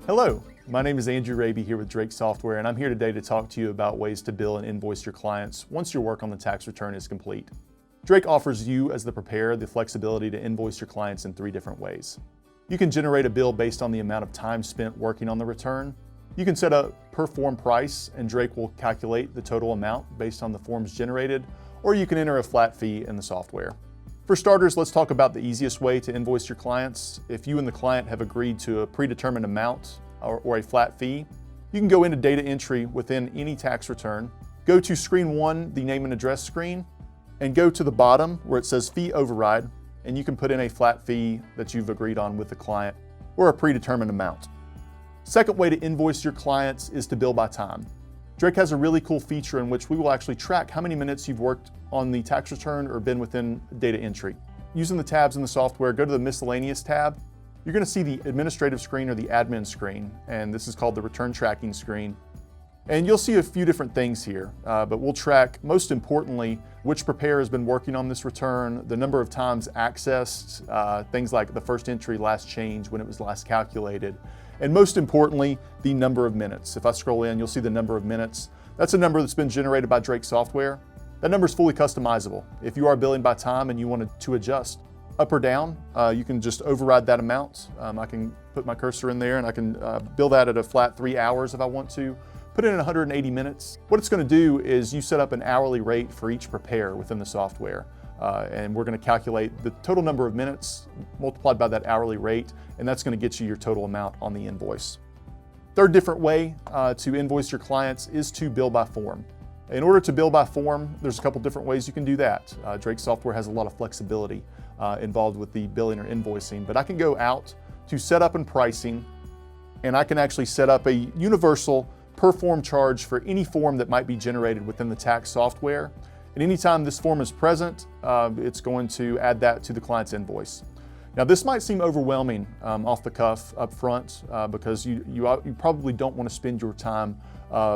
Hello, my name is Andrew Raby here with Drake Software, and I'm here today to talk to you about ways to bill and invoice your clients once your work on the tax return is complete. Drake offers you, as the preparer, the flexibility to invoice your clients in 3 different ways. You can generate a bill based on the amount of time spent working on the return. You can set a per form price, and Drake will calculate the total amount based on the forms generated, or you can enter a flat fee in the software. For starters, let's talk about the easiest way to invoice your clients. If you and the client have agreed to a predetermined amount or a flat fee, you can go into data entry within any tax return, go to screen 1, the name and address screen, and go to the bottom where it says fee override, and you can put in a flat fee that you've agreed on with the client or a predetermined amount. Second way to invoice your clients is to bill by time. Drake has a really cool feature in which we will actually track how many minutes you've worked on the tax return or been within data entry. Using the tabs in the software, go to the miscellaneous tab. You're going to see the administrative screen or the admin screen, and this is called the return tracking screen. And you'll see a few different things here, but we'll track, most importantly, which preparer has been working on this return, the number of times accessed, things like the first entry, last change, when it was last calculated, and most importantly, the number of minutes. If I scroll in, you'll see the number of minutes. That's a number that's been generated by Drake Software. That number is fully customizable. If you are billing by time and you wanted to adjust up or down, you can just override that amount. I can put my cursor in there and I can bill that at a flat 3 hours if I want to. Put it in 180 minutes. What it's going to do is you set up an hourly rate for each preparer within the software. And we're going to calculate the total number of minutes multiplied by that hourly rate, and that's going to get you your total amount on the invoice. Third different way to invoice your clients is to bill by form. In order to bill by form, there's a couple different ways you can do that. Drake Software has a lot of flexibility involved with the billing or invoicing, but I can go out to setup and pricing, and I can actually set up a universal per form charge for any form that might be generated within the tax software. And anytime this form is present, it's going to add that to the client's invoice. Now, this might seem overwhelming off the cuff up front because you probably don't want to spend your time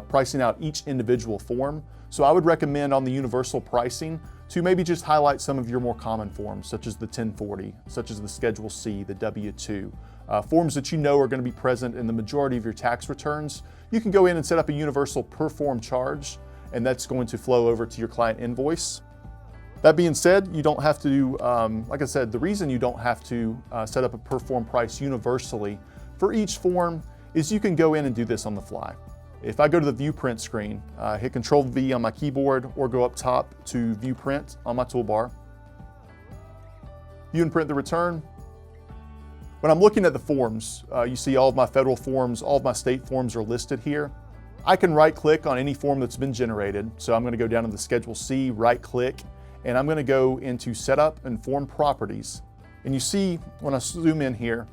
pricing out each individual form. So I would recommend on the universal pricing to maybe just highlight some of your more common forms, such as the 1040, such as the Schedule C, the W-2, forms that you know are going to be present in the majority of your tax returns. You can go in and set up a universal per form charge, and that's going to flow over to your client invoice. That being said, you don't have to, like I said, the reason you don't have to set up a per form price universally for each form is you can go in and do this on the fly. If I go to the view print screen, hit Control V on my keyboard or go up top to view print on my toolbar, view and print the return. When I'm looking at the forms, you see all of my federal forms, all of my state forms are listed here. I can right click on any form that's been generated. So I'm going to go down to the Schedule C, right click, and I'm going to go into Setup and Form Properties. And you see when I zoom in here,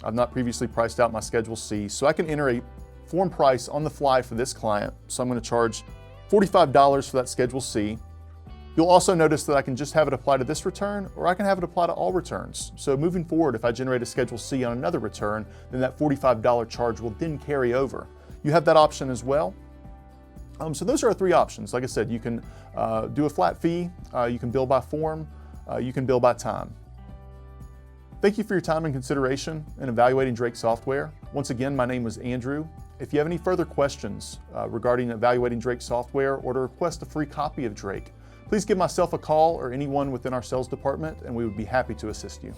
I've not previously priced out my Schedule C, so I can enter a form price on the fly for this client. So I'm going to charge $45 for that Schedule C. You'll also notice that I can just have it apply to this return, or I can have it apply to all returns. So moving forward, if I generate a Schedule C on another return, then that $45 charge will then carry over. You have that option as well. So those are our 3 options. Like I said, you can do a flat fee, you can bill by form, you can bill by time. Thank you for your time and consideration in evaluating Drake Software. Once again, my name was Andrew. If you have any further questions regarding evaluating Drake Software or to request a free copy of Drake, please give myself a call or anyone within our sales department, and we would be happy to assist you.